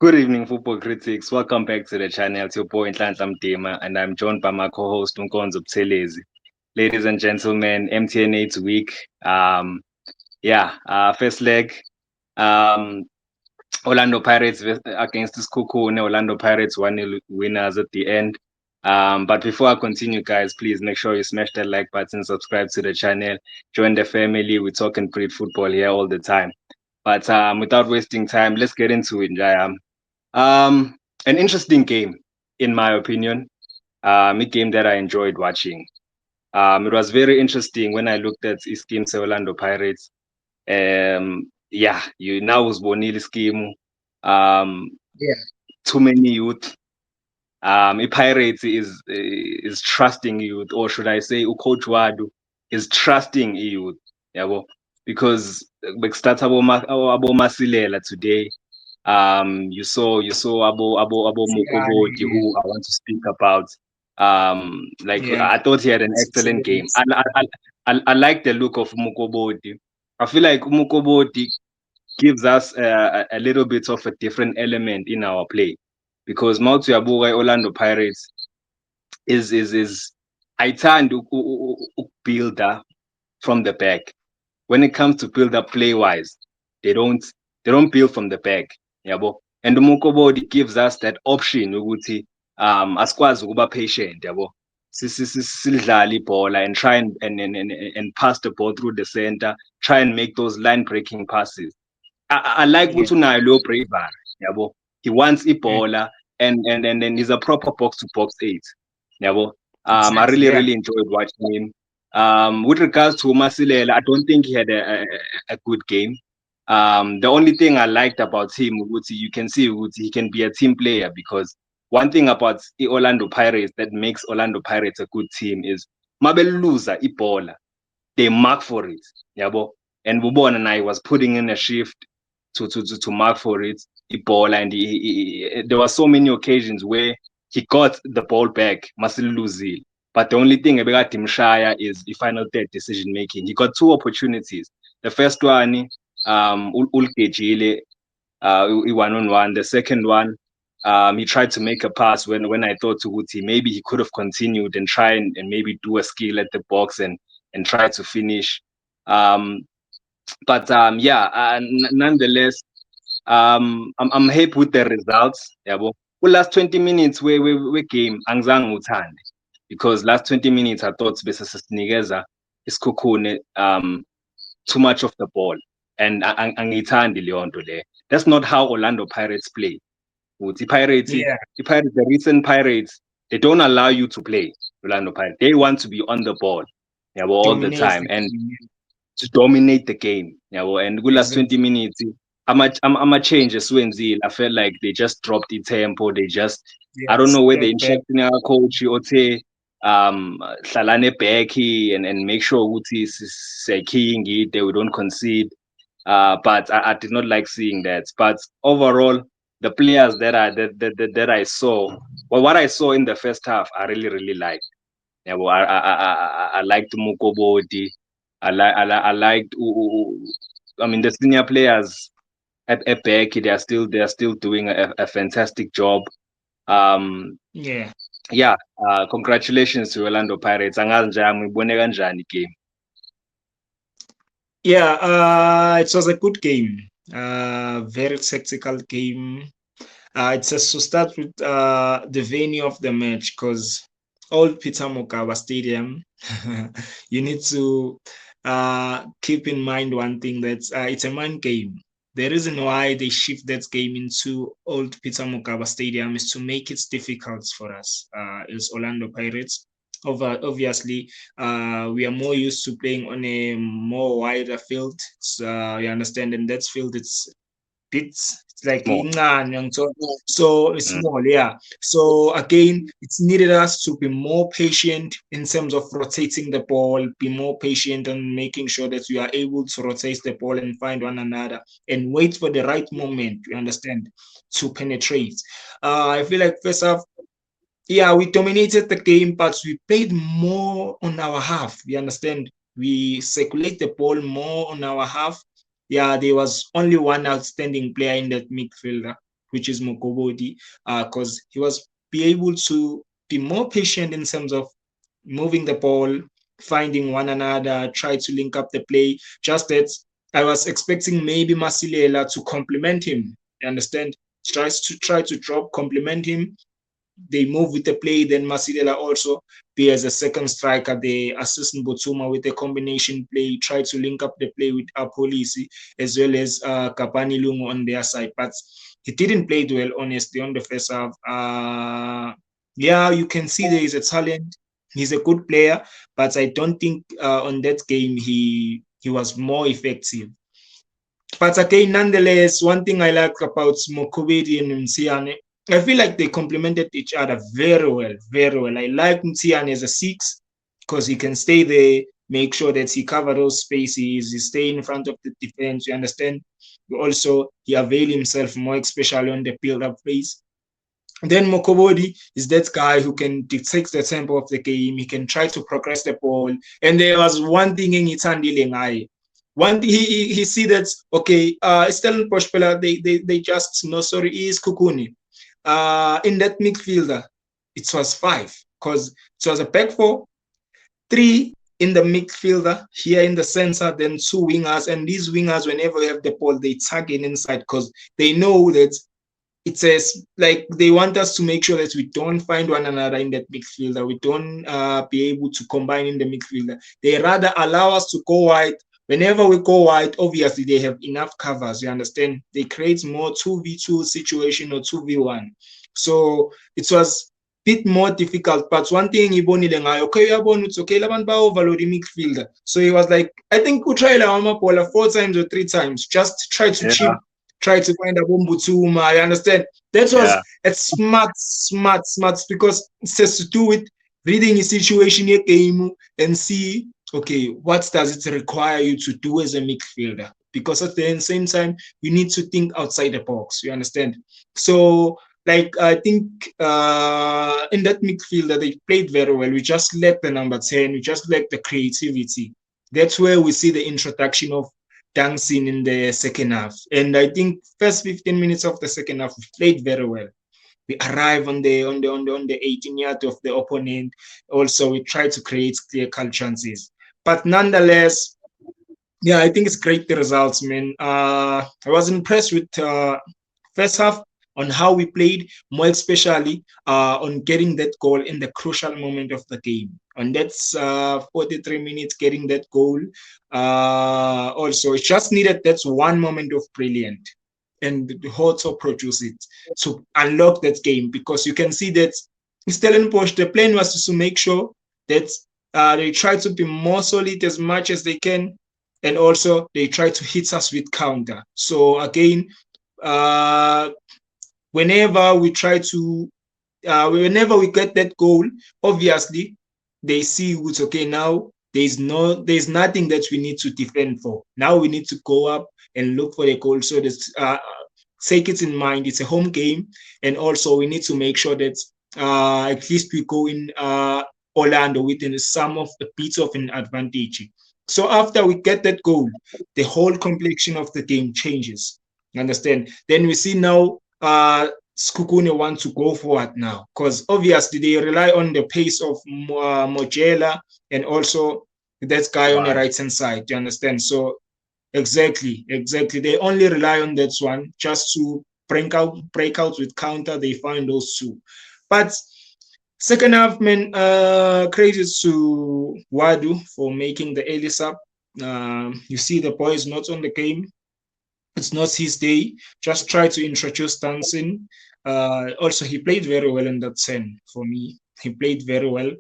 Good evening, football critics. Welcome back to the channel. It's your boy Nhlanhla Mdima, and I'm joined by my co-host Nkonzo Buthelezi. Ladies and gentlemen, MTN8 week. First leg. Um, Orlando Pirates against Sekhukhune. Orlando Pirates 1-0 winners at the end. But before I continue, guys, please make sure you smash that like button, subscribe to the channel, join the family. We talk and breed football here all the time. But without wasting time, let's get into it, Jayam. Um, an interesting game, in my opinion. A game that I enjoyed watching. It was very interesting when I looked at scheme Orlando Pirates. You now was Bonili scheme. Um, Yeah, too many youth. Pirates is trusting youth, or should I say, Coach Wadu is trusting youth. Yabo, because start abo Masilela today. You saw Abo Mokoboti, yeah, who I want to speak about. Like yeah, I thought he had an it's excellent game. excellent. I like the look of Mokoboti. I feel like Mokoboti gives us a little bit of a different element in our play because Mautu Yabuga Orlando Pirates is ayithandi ukubuilder from the back. When it comes to build up play wise, they don't they don't build from the back. Yabo. And Umukobodi gives us that option ukuthi asikwazi ukuba patient, yabo. Sidlale ibhola and try and pass the ball through the center, try and make those line breaking passes. I like Yeah, ukuthi unayo leyo bravery, yabo. He wants mm, ibhola and he's a proper box to box eight. Yabo. I exactly. really, Yeah, really enjoyed watching him. With regards to Masilela, I don't think he had a good game. The only thing I liked about him, Uguti, you can see Uguti, he can be a team player because one thing about the Orlando Pirates that makes Orlando Pirates a good team is Mabel loser Ibola, they mark for it. Yabo. And Bubon and I was putting in a shift to mark for it, Ibola, and there were so many occasions where he got the ball back, Marcel Luzil. But the only thing about Timshire is the final third decision making. He got two opportunities. The first one, Ulkejile, 1-on-1. The second one, he tried to make a pass when I thought to Uti maybe he could have continued and try and maybe do a skill at the box and try to finish. Um, but nonetheless, I'm happy with the results. Yabo. Well, last 20 minutes we game angizange uthande because last 20 minutes I thought bese sesinikeza isikhukhune too much of the ball and angiyithandi leyo nto le. That's not how Orlando Pirates play. Uthi yeah, Pirates, the recent Pirates, they don't allow you to play Orlando Pirates. They want to be on the ball, yeah, well, all the dominates time the and game. Yeah, to dominate the game. Yeah, well, and the last 20 exactly. minutes, I'm a change as Swenzil. I felt like they just dropped the tempo. They just, I Yeah, don't know whether step back. instructing our coach or say, hlalane back and make sure ukuthi keying it, they we don't concede. But I did not like seeing that. But overall, the players that I saw, well, what I saw in the first half, I really really liked. Yeah, well, I liked Mukobodi. I liked. I mean, the senior players at Becky, they are still doing a fantastic job. Um, Yeah, yeah. Congratulations to Orlando Pirates. Angazi nje ngibone kanjani game. yeah. It was a good game. Very tactical game. It says to start with the venue of the match because old Peter Mokaba Stadium. You need to keep in mind one thing that it's a man game. The reason why they shift that game into old Peter Mokaba Stadium is to make it difficult for us as Orlando Pirates. Obviously, we are more used to playing on a more wider field. You understand, and that field it's like Small. incane angithola. So it's Mm. small, yeah. So again, it's needed us to be more patient in terms of rotating the ball, be more patient and making sure that we are able to rotate the ball and find one another and wait for the right moment, you understand, to penetrate. I feel like first half, yeah, we dominated the game, but we played more on our half. You understand? We circulate the ball more on our half. Yeah, there was only one outstanding player in that midfielder, which is Mokobodi, because he was be able to be more patient in terms of moving the ball, finding one another, try to link up the play. Just that I was expecting maybe Masilela to complement him. You understand? Try to drop, complement him. They move with the play. Then Masilela also be as a second striker. They assist Botuma with a combination play, try to link up the play with Apolisi as well as Kapani Lungu on their side. But he didn't play well, honestly, on the first half. Yeah, you can see there is a talent. He's a good player, but I don't think on that game he was more effective. But again, nonetheless, one thing I like about Mokobedi and Msiane, I feel like they complemented each other very well, very well. I like Msiane as a six because he can stay there, make sure that he cover those spaces, he stay in front of the defense. You understand? Also, he avail himself more, especially on the build-up phase. Then Mokobodi is that guy who can dictate the tempo of the game. He can try to progress the ball. And there was one thing in Itandile. One thing he see that okay, Stellenbosch player they just no sorry is Kukuni. In that midfielder, it was five because it was a back four, three in the midfielder, here in the center, then two wingers. And these wingers, whenever you have the ball, they tag in inside because they know that it says like they want us to make sure that we don't find one another in that midfielder. We don't be able to combine in the midfielder. They rather allow us to go wide. Whenever we go wide, obviously they have enough covers. You understand? They create more 2v2 situation or 2v1. So it was a bit more difficult. But one thing Ibonile ngayo, okay, it's okay, laban ba overload the midfielder. So he was like, I think we try la bola 4 times or 3 times. Just try to chip, try to find a Bombutuma. You understand? That was a smart because it has to do with reading a situation in a game and see, okay, what does it require you to do as a midfielder? Because at the same time, you need to think outside the box. You understand? So, like, I think in that midfielder, they played very well. We just lacked the number 10. We just lacked the creativity. That's where we see the introduction of dancing in the second half. And I think first 15 minutes of the second half, we played very well. We arrive on the 18 yard of the opponent. Also, we try to create clear-cut chances. But nonetheless, yeah, I think it's great the results, man. I was impressed with first half on how we played, more especially on getting that goal in the crucial moment of the game. And that's 43 minutes getting that goal. Also, it just needed that one moment of brilliant. And the Hoto produce it to unlock that game because you can see that Stellenbosch, the plan was to make sure that they try to be more solid as much as they can, and also they try to hit us with counter. So again, whenever we try to, whenever we get that goal, obviously they see it's okay now. There's nothing that we need to defend for. Now we need to go up and look for the goal. So that take it in mind. It's a home game, and also we need to make sure that at least we go in Orlando within some of a bit of an advantage. So after we get that goal, the whole complexion of the game changes. Understand? Then we see now Skukune want to go forward now because obviously they rely on the pace of Mojela and also that guy on the right hand side. You understand? So exactly. They only rely on that one just to break out with counter. They find those two, but second half, man, credit to Wadu for making the early sub. You see the boy is not on the game. It's not his day. Just try to introduce dancing. Also, he played very well in that 10 for me. He played very well.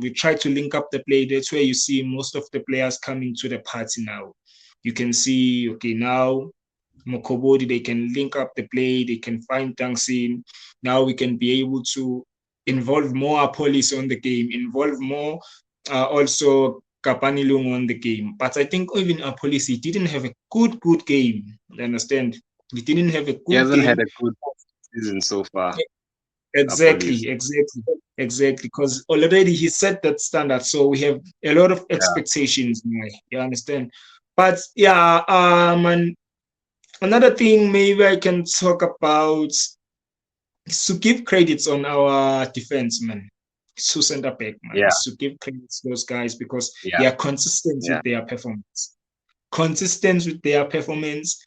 We try to link up the play. That's where you see most of the players coming to the party now. You can see, okay, now Mokobodi, they can link up the play. They can find dancing. Now we can be able to involve more police on the game, involve more also Kapani Lungu on the game. But I think even police, he didn't have a good game. You understand? He didn't have a good game. He hasn't had a good season so far. Exactly. Because already he set that standard. So we have a lot of expectations now. You understand? But yeah, man, Another thing maybe I can talk about is to give credits on our defense, man. To center back, man. Yeah, Is to give credits to those guys because yeah, they are consistent yeah, with their performance. Consistent with their performance.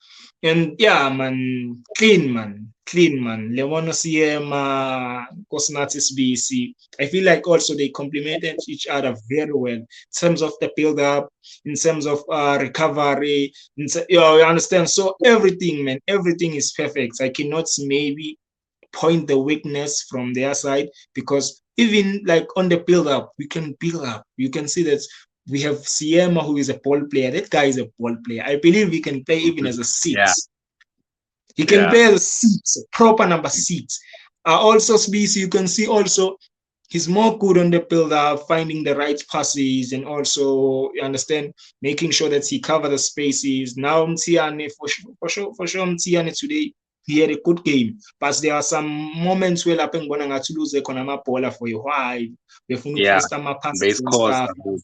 And yeah, man, clean, man. Lewono Siema, Kosnatis BC. I feel like also they complemented each other very well in terms of the build up, in terms of recovery. You understand? So everything, man, everything is perfect. I cannot maybe point the weakness from their side because even like on the build up, we can build up. You can see that we have Siema who is a ball player. That guy is a ball player. I believe he can play even as a yeah, six. He can yeah, play as a six, a proper number six. Also, Species, you can see also he's more good on the build up, finding the right passes, and also you understand making sure that he cover the spaces. Now Mtiane for sure Mtiane today he had a good game, but there are some moments where lapho ngibona ngathi uluze khona amabhola for a while. Befuna yeah. ukufesta They ama-passes and score stuff. some. Yeah,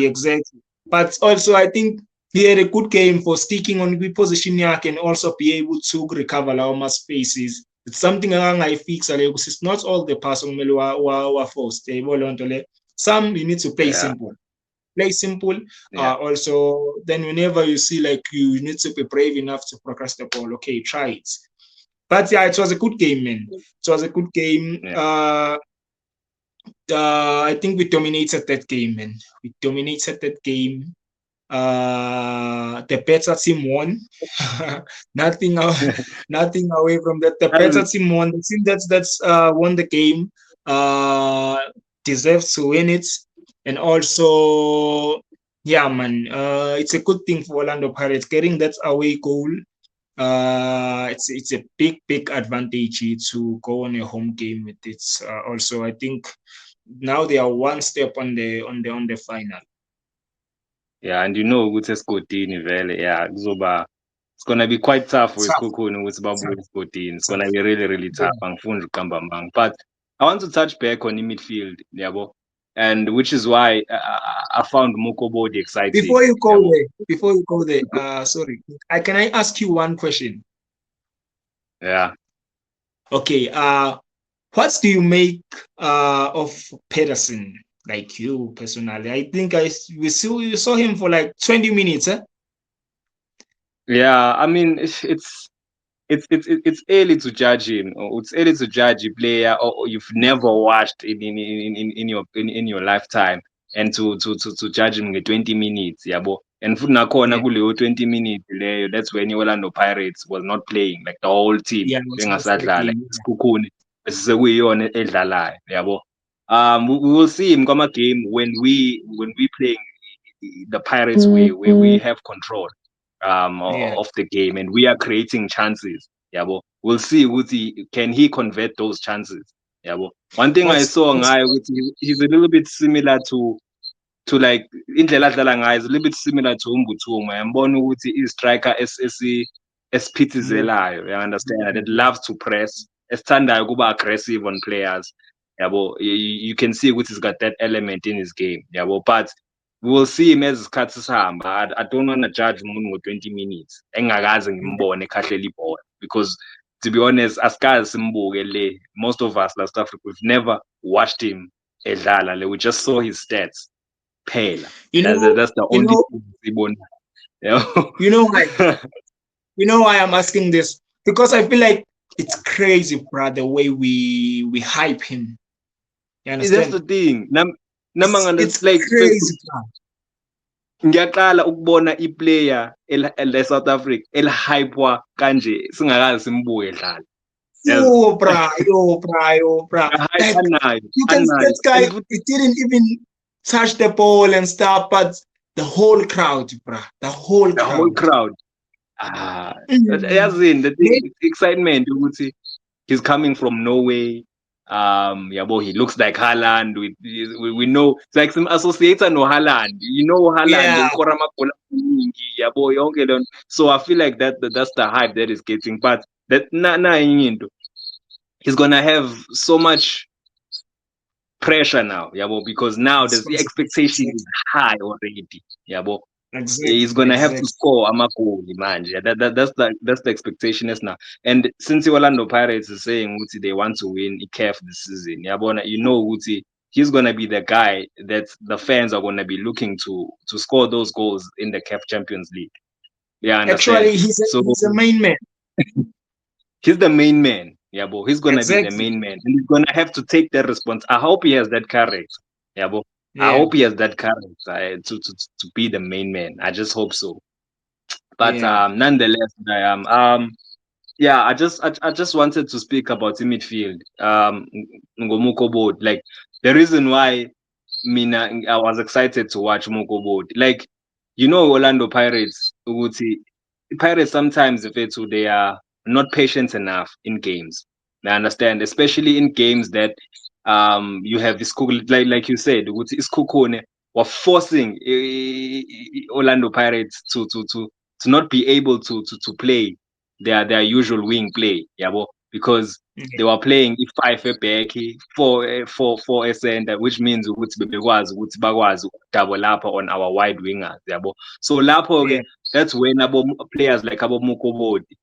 Exactly. But also, I think he had a good game for sticking on the position yakhe and also be able to recover our spaces. It's something angangayifixa leyo because it's not all the pass okumele wa-force. Yabo leyo nto le. Some you need to play yeah, simple. Play simple. yeah, Also, then whenever you see like you need to be brave enough to progress the ball, okay, try it. But yeah, it was a good game, man. It was a good game. yeah. I think we dominated that game, man. We dominated that game. The better team won. nothing, nothing away from that. The better That's- team won. The team that's won the game uh, deserves to win it, and also, yeah, man, it's a good thing for Orlando Pirates getting that away goal. It's a big advantage to go on a home game with it. Also, I think now they are one step on the final. yeah, and you know ukuthi esigodini vele, yeah, it's gonna be quite tough for Tough, isikhukhuni ukuthi babuye tough, esigodini. It's tough. gonna be really Yeah. tough. Angifuni nje ukuqamba amanga. But I want to touch back on the midfield, yabo. And which is why I found Mokobodi exciting, yabo. Before you go there, sorry, can I ask you one question? Yeah. Okay, what do you make of Pedersen? Like you personally, I think we saw him for like 20 minutes. Eh? Yeah, I mean it's early to judge him, or it's early to judge a player or you've never watched in your lifetime, and to judge him in 20 minutes, yabo. And futhi nakhona Yeah, kuleyo 20 minutes leyo, that's when Orlando Pirates was not playing, like the whole team yeah, it was not bengasadlala starting. isikhukhuni besekuyiyona edlalayo, yabo. We will see him game when we playing the Pirates way, where we have control Yeah, of the game and we are creating chances. Yeah, but we'll see can he convert those chances. Yeah, but one thing I saw what's Ngai, he's a little bit similar to like indlela adlala ngayo is a little bit similar to Umbuthuma. Yambona ukuthi is striker move? esiphithizelayo, you understand, that loves to press, esithandayo ukuba aggressive on players. Yabo, you can see ukuthi he's got that element in his game. Yabo, but we will see him as isikhathi sihamba. I don't want to judge umuntu ngo-20 minutes engakaze ngimbone ekhahlela ibhola, because to be honest asikaze simbuke le. Most of us la South Africa, we've never watched him edlala le. We just saw his stats phela. You know, That's the you only know, thing sibona. You you know why? You know why I'm asking this? Because I feel like it's crazy, bro, the way we hype him. You That's the understand? thing. It's Like crazy, bro. ngiyaqala ukubona iplayer le-South Africa elihypewa kanje singakaze simbuke edlala. Yes. Yo, bro. Like Anayo, you can see anayo. that guy, And futhi he didn't even touch the ball and stuff, but the whole crowd, bro. The whole the whole crowd. crowd. Mm. Yazini the thing, Maybe, it's excitement ukuthi he's coming from Norway. Yabo, he looks like Haaland. We know it's like some associator no Haaland. You know Haaland, yeah. ukora amagoli amaningi, yabo yonke lento. So I feel like that's the hype that is getting. But that na enye into. He's gonna have so much pressure now, yabo, because now the expectation is high already, yabo. He's Exactly, gonna have to exactly. score amagoli manje. That's the expectation is now. And since Orlando Pirates is saying Uti they want to win CAF this season, yabona, Uti he's gonna be the guy that the fans are gonna be looking to score those goals in the CAF Champions League. Yeah, I understand. Actually, So he's a main man. he's the main man. Yeah, but he's gonna be the Exactly. main man, and he's gonna have to take that response. I hope he has that courage. Yeah, but I Yeah, hope he has that courage to be the main man. I just hope so. But yeah. nonetheless, I am yeah, I just wanted to speak about the midfield. Ngomukobod. Like the reason why I was excited to watch Mukobod. Like Orlando Pirates, ukuthi Pirates sometimes if it's they are not patient enough in games. I understand, especially in games that you have this like you said, ukuthi Isikhukhune were forcing Orlando Pirates to not be able to play their usual wing play, yabo, because Yeah, they were playing i5 back, four a center, which means ukuthi bebekwazi ukuthi bakwazi ukudouble lapha on our wide wingers, yabo. So lapho yeah, ke that's when players like Mukobodi,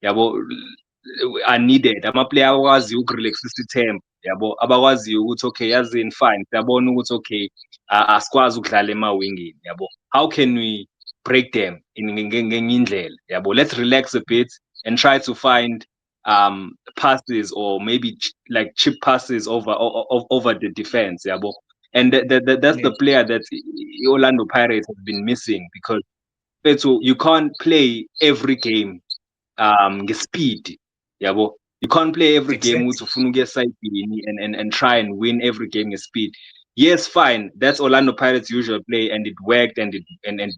yabo, are needed. Ama-player akwaziyo ukurelaxisa ithemba, yabo, abakwaziyo ukuthi okay, yazini fine, siyabona ukuthi okay, asikwazi ukudlala emawingini, yabo. How can we break them ngenye indlela, yabo? Let's relax a bit and try to find passes or maybe like chip passes over the defense, yabo. And that's yeah. the player that Orlando Pirates have been missing because you can't play every game ngespeed, yabo. You can't play every game Exactly. ukuthi ufuna ukuya esayidini and try and win every game ngespeed. Yes, fine. That's Orlando Pirates' usual play, and it worked, and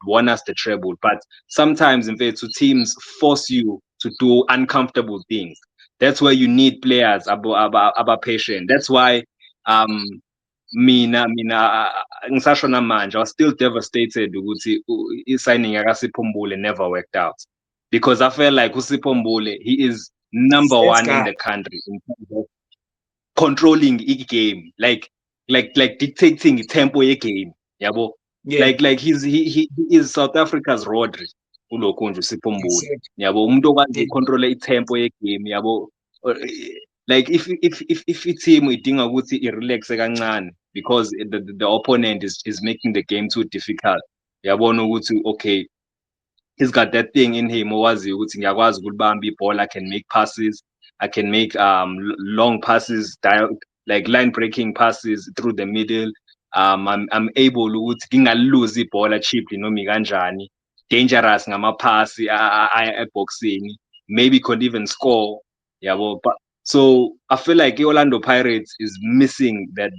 won us the treble. But sometimes, in fact, teams force you to do uncomfortable things. That's where you need players aba patient. That's why um mina ngisasho namanje I was still devastated ukuthi i-signing yaKasipho Mbule never worked out because I felt like uSipho Mbule he is He's number that one in guy. the country in terms of controlling game, like dictating tempo game, yabo. Yeah, Like he is South Africa's Rodri kulokhu nje uSipho Mbule, exactly. yabo, umuntu okwazi Yeah, ukucontrola itempo game, yabo. Like if i-team idinga ukuthi i-relax kancane because the opponent is making the game too difficult, yabona ukuthi okay, he's got that thing in him owaziyo ukuthi ngiyakwazi ukulibamba ibhola, I can make passes, I can make long passes, like line breaking passes through the middle. I'm able ukuthi ngingalose ibhola cheaply noma ikanjani, dangerous ngamaphasi eboxing, maybe could even score, yabo. But so I feel like Orlando Pirates is missing that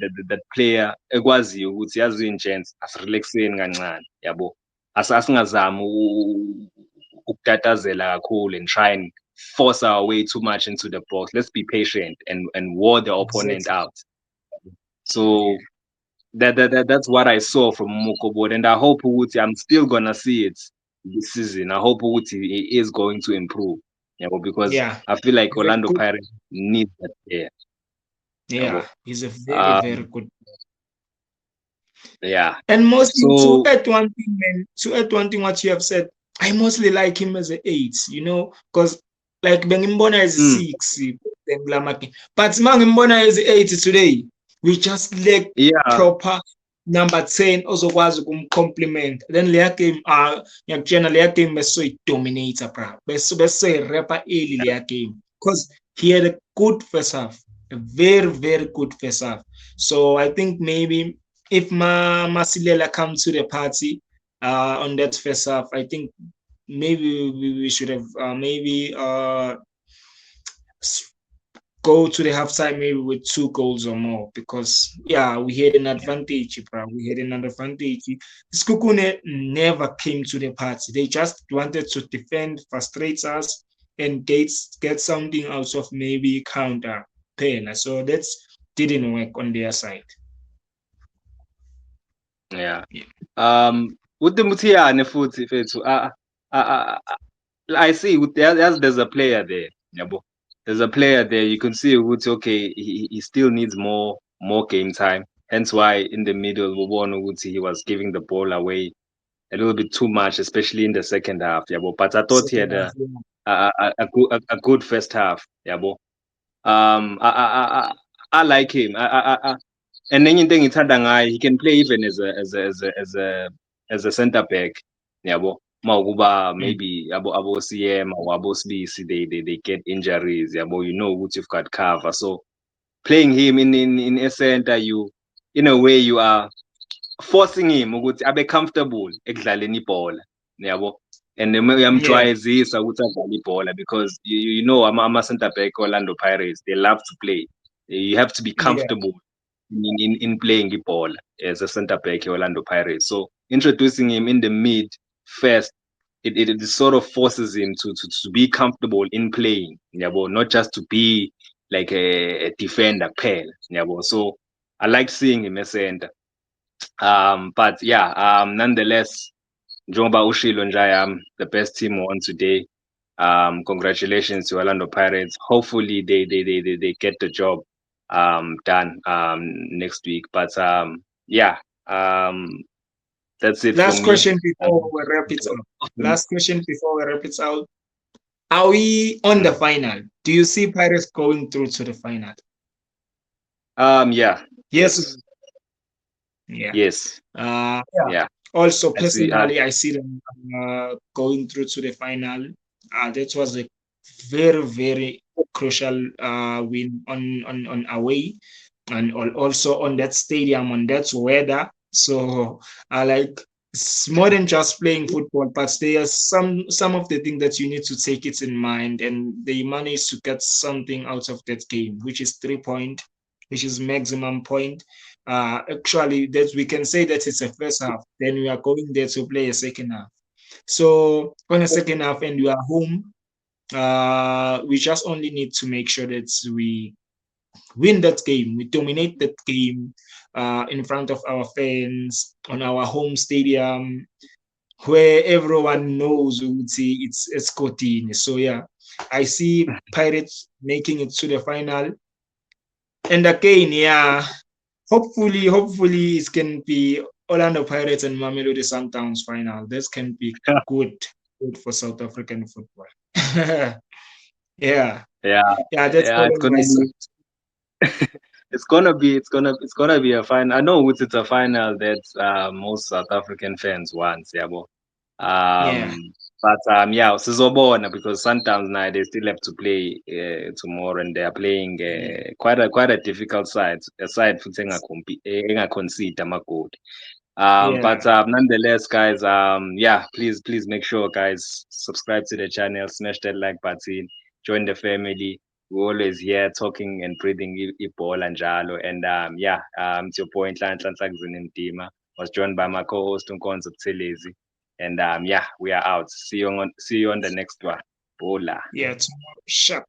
player ekwaziyo ukuthi yazini gents asirelaxeni kancane, yabo. Asingazami ukutatazela kakhulu and try and force our way too much into the box. Let's be patient and wore the opponent exactly. out. So that's what I saw from Mukobod, and I hope ukuthi I'm still gonna see it this season. I hope ukuthi he is going to improve. Yeah, because Yeah, I feel like he's a Orlando good. Pirates need that player. Yeah, Yeah, he's a very, very good. yeah. And mostly to So add one thing, man, to add one thing what you have said, I mostly like him as an eight, because like Bengimbona as a mm, six, then Lamaki. But Mangimbona as an eight today, we just lack yeah, proper number 10 ozokwazi ukumcompliment. Then leya game ngiyakutshena leya game besoyidominator bra. Besoyirapper early leya game. Because he had a good first half. A very, very good first half. So I think maybe if Masilela come to the party on that first half, I think maybe we should have maybe go to the halftime maybe with 2 goals or more because yeah, we had an advantage, bro. We had an advantage. Skukune never came to the party. They just wanted to defend, frustrate us, and get something out of maybe counter pen. So that didn't work on their side. yeah. Yeah. With the Mutiyane futhi fethu, I see there's a player there, yabo. There's a player there. You can see ukuthi okay, he still needs more game time. Hence why in the middle, we won ukuthi he was giving the ball away. a little bit too much, especially in the second half. Yeah, but I thought he Second had half, yeah. a good first half. Yeah, um, I, I, I, I I like him. And then you think he can play even as a center back. Yabo. Mawukuba Mm. maybe abo CM or abo SBC they get injuries. Yabo, you know what you've got cover. So playing him in a center, you in a way you are forcing him ukuthi abe comfortable ekudlaleni ibhola. Yabo. And Yeah, uyamjwayezisa ukuthi adlale ibhola because you know ama center back Orlando Pirates they love to play. You have to be yeah. comfortable in playing ball as a center back Orlando Pirates. So introducing him in the mid first, it sort of forces him to be comfortable in playing, yabo, not just to be like a defender pair. Yabo. So I like seeing him as center. But yeah, nonetheless, njengoba ushilo nje the best team won today. Congratulations to Orlando Pirates. Hopefully they get the job done next week. But yeah, that's it Last from me. question before we wrap it up. Last question before we wrap it out. Are we on the final? Do you see Pirates going through to the final? Yeah, Yes. yes, Yeah. yes, Yeah. yeah. Also, I see. personally, I see them going through to the final. That was a very, very crucial win on away, and also on that stadium, on that weather. So I like it's more than just playing football, but there are some of the things that you need to take it in mind, and they managed to get something out of that game, which is 3 point, which is maximum point. Actually, that we can say that it's a first half. Then we are going there to play a second half. So on a second half, and we are home, we just only need to make sure that we win that game, we dominate that game in front of our fans on our home stadium, where everyone knows it's Escotini. So yeah, I see Pirates making it to the final. And again, yeah, hopefully it can be Orlando Pirates and Mamelodi Sundowns final. This can be good, good for South African football. Yeah, Yeah, yeah, that's yeah. all It's on gonna my be. side. It's gonna be a final. I know it's a final that most South African fans want, yeah, Yeah, but yeah, sizobona because Sundowns now they still have to play tomorrow and they are playing yeah, quite a difficult side, a side futhi engaconcede amagoli. But yeah, nonetheless, guys, yeah, please make sure, guys, subscribe to the channel, smash that like button, join the family. We're always here talking and breathing ibhola and jalo. And yeah, to your point, Nhlanhla Ndima was joined by my co-host Nkonzo Buthelezi. And yeah, we are out. See you on the next one. Bola. yeah. Tomorrow, sharp.